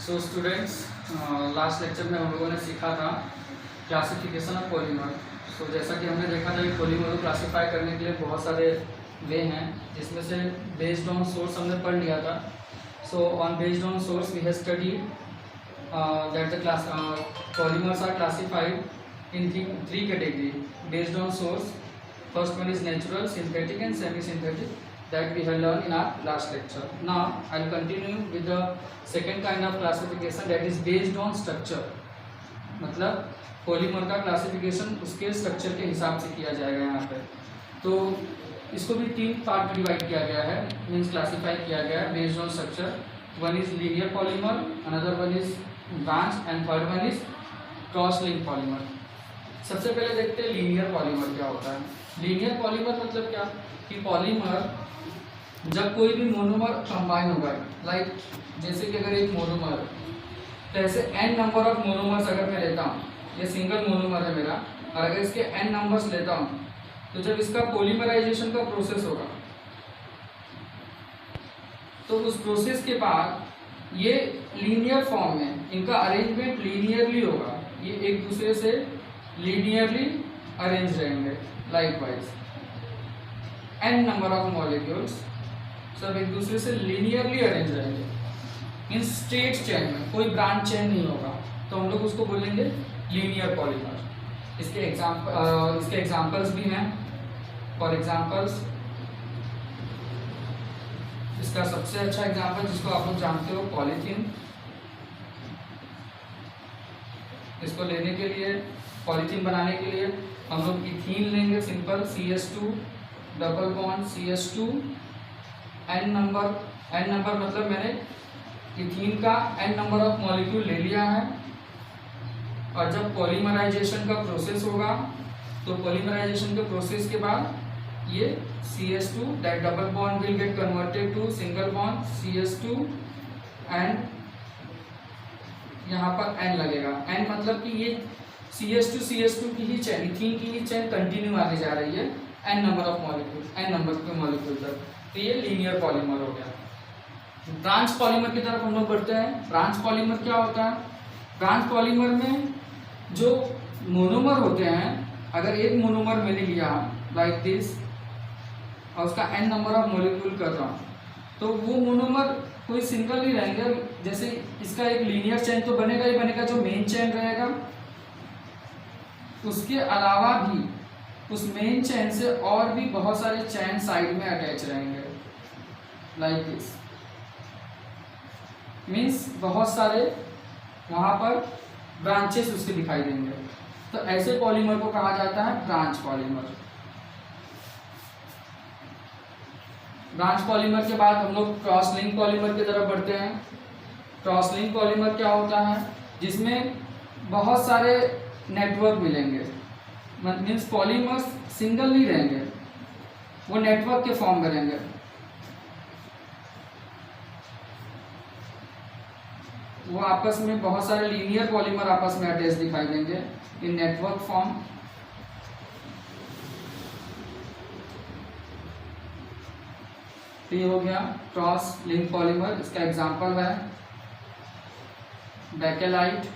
So students, last lecture में हम लोगों ने सीखा था क्लासिफिकेशन ऑफ पॉलीमर। सो जैसा कि हमने देखा था कि पॉलीमर को क्लासीफाई करने के लिए बहुत सारे वे हैं, जिसमें से बेस्ड ऑन सोर्स हमने पढ़ लिया था। So on based on source we have study that the class polymers are classified in three category based on source. First one is natural, synthetic and semi-synthetic that we have learned in our last lecture. Now I will continue with the second kind of classification that is based on structure. मतलब polymer का classification उसके structure के हिसाब से किया जाएगा यहाँ पे। तो इसको भी तीन पार्ट में डिवाइड किया गया है, मीन्स क्लासीफाई किया गया है based on structure. One is linear polymer, another one is branch and third one is cross link polymer. सबसे पहले देखते हैं लीनियर पॉलीमर क्या होता है. लीनियर पॉलीमर मतलब क्या कि पॉलीमर जब कोई भी मोनोमर कंबाइन होगा, लाइक जैसे कि अगर एक मोनोमर, तो ऐसे n नंबर ऑफ मोनोमर्स अगर मैं लेता हूँ, ये सिंगल मोनोमर है मेरा, और अगर इसके n नंबर्स लेता हूँ, तो जब इसका पॉलीमराइजेशन का प्रोसेस होगा, तो उस प्रोसेस के बाद ये लीनियर फॉर्म में इनका अरेंजमेंट लीनियरली होगा. ये एक दूसरे से लीनियरली अरेंज रहेंगे. Likewise n number of molecules सब एक दूसरे से लीनियरली अरेंज रहेंगे इन स्ट्रेट चेन में, कोई ब्रांच चेन नहीं होगा, तो हम लोग उसको बोलेंगे लीनियर पॉलीमर. इसके एग्जांपल्स भी हैं. फॉर एग्जांपल्स, इसका सबसे अच्छा एग्जांपल जिसको आप लोग जानते हो, पॉलीथीन. इसको लेने के लिए, पॉलीथीन बनाने के लिए हम लोग इथीन लेंगे, simple CH2 double bond CH2 n number मतलब मैंने इथीन का n नंबर ऑफ मॉलिक्यूल ले लिया है. और जब पॉलीमराइजेशन का प्रोसेस होगा, तो पॉलीमराइजेशन के प्रोसेस के बाद ये CH2 that double bond will get converted to single bond CH2 and यहाँ पर n लगेगा. n मतलब कि ये CH2 की ही चेन, इथीन की ही चेन कंटिन्यू आगे जा रही है n number of molecule, n number के मॉलिक्यूल तक. तो ये लीनियर पॉलीमर हो गया. ब्रांच पॉलीमर की तरफ हम लोग बढ़ते हैं. ब्रांच पॉलीमर क्या होता है? ब्रांच पॉलीमर में जो मोनोमर होते हैं, अगर एक मोनोमर मैंने लिया लाइक दिस और उसका n नंबर ऑफ मॉलिक्यूल कर रहा हूँ, तो वो मोनोमर कोई सिंगल ही रहेंगे. जैसे इसका एक लीनियर चेन तो बनेगा ही बनेगा, जो मेन चेन रहेगा, उसके अलावा भी उस मेन चेन से और भी बहुत सारे चेन साइड में अटैच रहेंगे लाइक दिस. मीन्स बहुत सारे वहां पर ब्रांचेस उसके दिखाई देंगे. तो ऐसे पॉलीमर को कहा जाता है ब्रांच पॉलीमर. ब्रांच पॉलीमर के बाद हम लोग क्रॉस लिंक पॉलीमर की तरफ बढ़ते हैं. क्रॉस लिंक पॉलीमर क्या होता है? जिसमें बहुत सारे नेटवर्क मिलेंगे. मीन्स पॉलीमर्स सिंगल नहीं रहेंगे, वो नेटवर्क के फॉर्म में रहेंगे. वो आपस में बहुत सारे लीनियर पॉलीमर आपस में अटैच दिखाई देंगे इन नेटवर्क फॉर्म. तो ये हो गया क्रॉस लिंक पॉलीमर. इसका एग्जांपल है बेकेलाइट,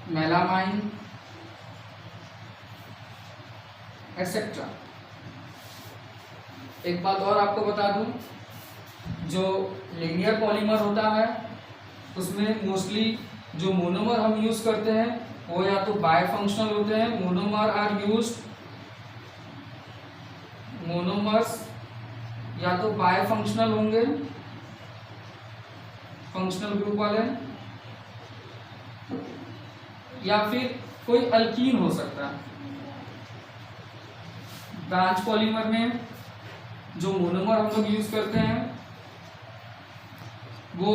मेलामाइन एक्सेट्रा. एक बात और आपको बता दूं, जो लीनियर पॉलीमर होता है उसमें मोस्टली जो मोनोमर हम यूज करते हैं वो या तो बाय फंक्शनल होते हैं. मोनोमर्स या तो बाय फंक्शनल होंगे, फंक्शनल ग्रुप वाले, या फिर कोई अल्कीन हो सकता है. ब्रांच पॉलीमर में जो मोनोमर हम लोग यूज करते हैं वो,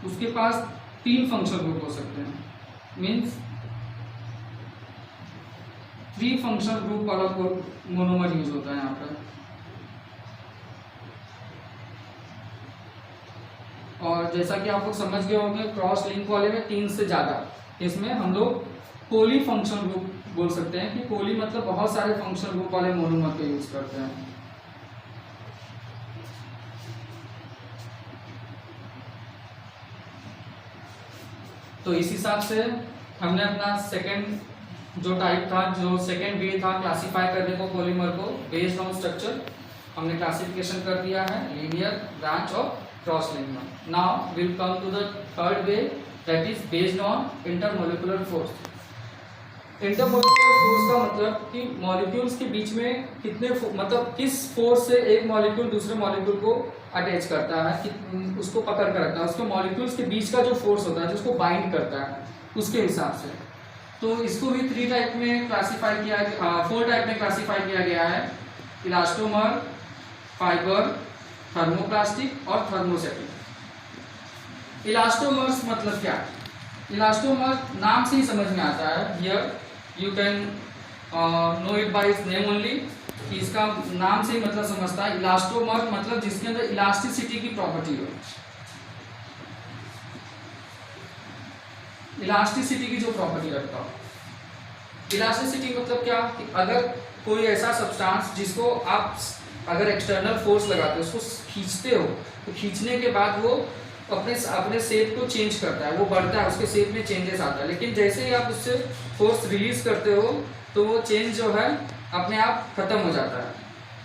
उसके पास 3 फंक्शनल ग्रुप हो सकते हैं. मीन्स 3 फंक्शनल ग्रुप वाला मोनोमर यूज होता है यहाँ पर. और जैसा कि आप लोग समझ गए होंगे, क्रॉस लिंक वाले में 3 से ज़्यादा, इसमें हम लोग पोली फंक्शनल ग्रुप बोल सकते हैं कि पोली मतलब बहुत सारे फंक्शनल ग्रुप वाले मोनोमर का यूज करते हैं. तो इस हिसाब से हमने अपना सेकेंड जो टाइप था, जो सेकेंड वे था क्लासीफाई करने को पॉलीमर को बेस्ड ऑन स्ट्रक्चर, हमने क्लासिफिकेशन कर दिया है लीनियर, ब्रांच और cross linker. Now will come to the third way that is based on intermolecular force. Intermolecular force का मतलब कि मॉलिक्यूल्स के बीच में कितने मतलब किस फोर्स से एक मॉलिक्यूल दूसरे मॉलिक्यूल को अटैच करता है, कि उसको पकड़ कर रखता है, उसके मॉलिक्यूल्स के बीच का जो फोर्स होता है जो उसको बाइंड करता है उसके हिसाब से। तो इसको भी 3 टाइप में क्लासीफाई किया, 4 टाइप में क्लासीफाई किया गया है, इलास्टोमर, फाइबर, थर्मोप्लास्टिक और थर्मोसेटिक। इलास्टोमर्स मतलब क्या? इलास्टोमर नाम से ही समझ में आता है, here you can know it by its name only, कि इसका नाम से ही मतलब समझता है। इलास्टोमर मतलब जिसके अंदर इलास्टिसिटी की प्रॉपर्टी हो, इलास्टिसिटी की जो प्रॉपर्टी रखता हो। इलास्टिसिटी मतलब क्या कि अगर कोई ऐसा सब्सटेंस जिसको आप अगर एक्सटर्नल फोर्स लगाते हो, उसको खींचते हो, तो खींचने के बाद वो अपने शेप को चेंज करता है, वो बढ़ता है, उसके शेप में चेंजेस आता है। लेकिन जैसे ही आप उससे फोर्स रिलीज करते हो तो वो चेंज जो है अपने आप खत्म हो जाता है,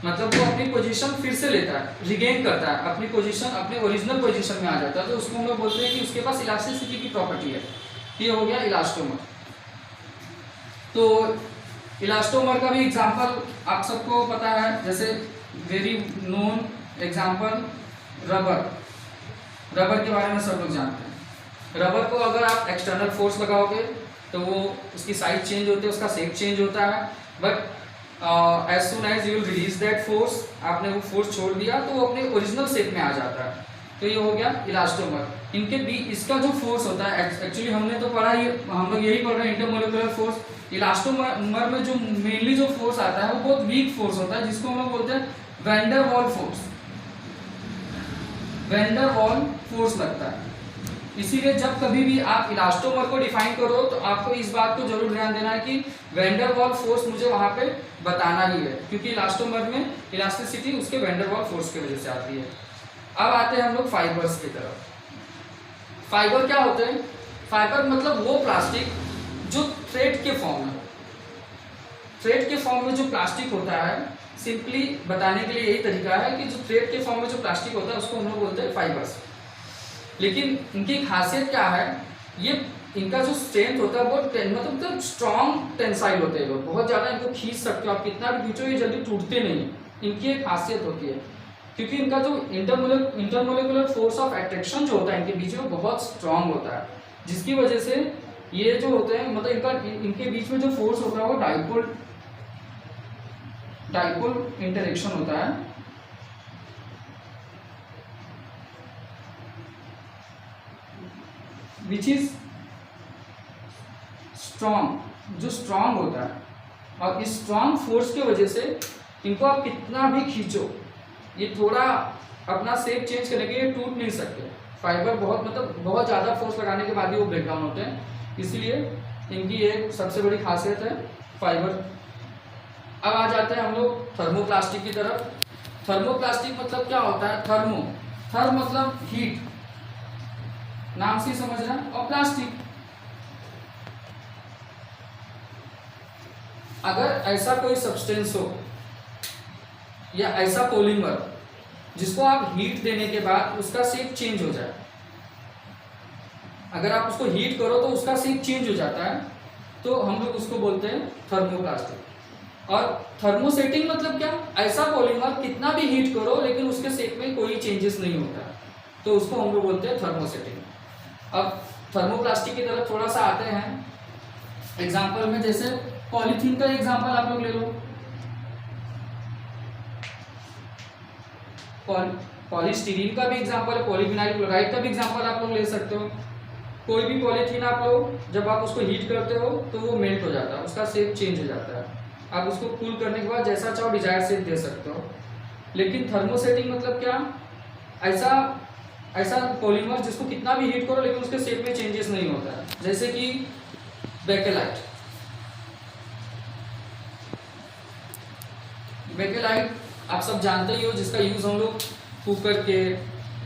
मतलब वो अपनी पोजीशन फिर से लेता है, रिगेन करता है अपनी पोजीशन, अपने ओरिजिनल पोजीशन में आ जाता है। तो उसको हम लोग बोलते हैं कि उसके पास इलास्टिसिटी की प्रॉपर्टी है। ये हो गया इलास्टोमर। तो इलास्टोमर का भी एग्जांपल आप सबको पता है, जैसे very known example rubber. Rubber के बारे में सब लोग जानते हैं। रबर को अगर आप एक्सटर्नल फोर्स लगाओगे तो वो उसकी साइज चेंज होती है, उसका शेप चेंज होता है, but as soon as you will release that force, आपने वो फोर्स छोड़ दिया तो वो अपने ओरिजिनल शेप में आ जाता है। तो ये हो गया इलास्टोमर। इनके बीच इसका जो फोर्स होता है, एक्चुअली हमने तो पढ़ा, ये हम लोग यही पढ़ रहे हैं इंटरमोलिकुलर फोर्स। इलास्टोमर में जो मेनली जो फोर्स आता है वो बहुत वीक फोर्स होता है, जिसको हम लोग बोलते हैं वैन डर वाल फोर्स। वैन डर वाल फोर्स लगता है। इसीलिए जब कभी भी आप इलास्टोमर को डिफाइन करो तो आपको इस बात को जरूर ध्यान देना है कि वैन डर वाल फोर्स मुझे वहां पे बताना ही है, क्योंकि इलास्टोमर में इलास्टिसिटी उसके वैन डर वाल फोर्स की वजह से आती है। अब आते हैं हम लोग फाइबर्स की तरफ। फाइबर क्या होते हैं? फाइबर मतलब वो प्लास्टिक जो थ्रेड के फॉर्म में, थ्रेड के फॉर्म में जो प्लास्टिक होता है, सिंपली बताने के लिए यही तरीका है कि जो थ्रेड के फॉर्म में जो प्लास्टिक होता है उसको हम लोग बोलते हैं फाइबर्स। लेकिन इनकी खासियत क्या है? ये इनका जो स्ट्रेंथ होता है वो मतलब स्ट्रॉन्ग टेंसाइल होते हैं, लोग बहुत ज्यादा इनको खींच सकते हो, आप कितना भी खींचो ये जल्दी टूटते नहीं। इनकी एक खासियत होती है, क्योंकि इनका जो इंटरमोलिकुलर फोर्स ऑफ अट्रैक्शन जो होता है इनके बीच में बहुत स्ट्रांग होता है, जिसकी वजह से ये जो होते हैं मतलब इनके बीच में जो फोर्स होता है वो डाइपोल इंटरेक्शन होता है, विच इज स्ट्रॉन्ग, जो स्ट्रॉन्ग होता है। और इस स्ट्रॉन्ग फोर्स की वजह से इनको आप कितना भी खींचो, ये थोड़ा अपना शेप चेंज करने के लिए टूट नहीं सकते। फाइबर बहुत ज़्यादा फोर्स लगाने के बाद ही वो ब्रेक डाउन होते हैं, इसलिए इनकी एक सबसे बड़ी खासियत है फाइबर। अब आ जाते हैं हम लोग थर्मोप्लास्टिक की तरफ। थर्मोप्लास्टिक मतलब क्या होता है? थर्म मतलब हीट, नाम से समझ रहे हैं, और प्लास्टिक। अगर ऐसा कोई सब्सटेंस हो या ऐसा पॉलीमर जिसको आप हीट देने के बाद उसका शेप चेंज हो जाए, अगर आप उसको हीट करो तो उसका शेप चेंज हो जाता है, तो हम लोग उसको बोलते हैं थर्मोप्लास्टिक। और थर्मोसेटिंग मतलब क्या? ऐसा पॉलीमर कितना भी हीट करो लेकिन उसके शेप में कोई चेंजेस नहीं होता, तो उसको हम लोग बोलते हैं थर्मोसेटिंग। अब थर्मोप्लास्टिक की तरफ थोड़ा सा आते हैं एग्जाम्पल में, जैसे पॉलीथीन का एग्जाम्पल आप लोग ले लो। पॉलीस्टीरीन का भी एग्जाम्पल है, पॉलीविनाइल क्लोराइड का भी एग्जाम्पल आप लोग ले सकते हो। कोई भी पॉलीथीन आप लोग जब आप उसको हीट करते हो तो वो मेल्ट हो जाता है, उसका शेप चेंज हो जाता है, आप उसको कूल करने के बाद जैसा चाहो डिजायर्ड शेप दे सकते हो। लेकिन थर्मोसेटिंग मतलब क्या? ऐसा पॉलीमर जिसको कितना भी हीट करो लेकिन उसके शेप में चेंजेस नहीं होता है, जैसे कि बेकेलाइट। बेकेलाइट आप सब जानते ही हो, जिसका यूज हम लोग कुकर के,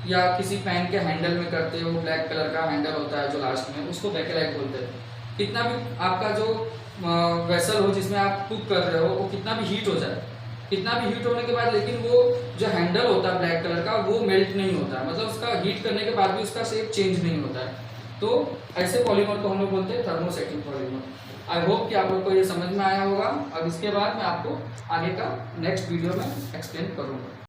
या किसी पेन के हैंडल में करते हो, ब्लैक कलर का हैंडल होता है जो लास्ट में, उसको बैकेलाइट बोलते हैं। कितना भी आपका जो वेसल हो जिसमें आप कुक कर रहे हो वो कितना भी हीट हो जाए, कितना भी हीट होने के बाद लेकिन वो जो हैंडल होता है ब्लैक कलर का वो मेल्ट नहीं होता है, मतलब उसका हीट करने के बाद भी उसका शेप चेंज नहीं होता है। तो ऐसे पॉलीमर को हम लोग बोलते हैं थर्मोसेटिंग पॉलीमर। आई होप कि आप लोग को ये समझ में आया होगा। अब इसके बाद मैं आपको आगे का नेक्स्ट वीडियो में एक्सप्लेन करूँगा।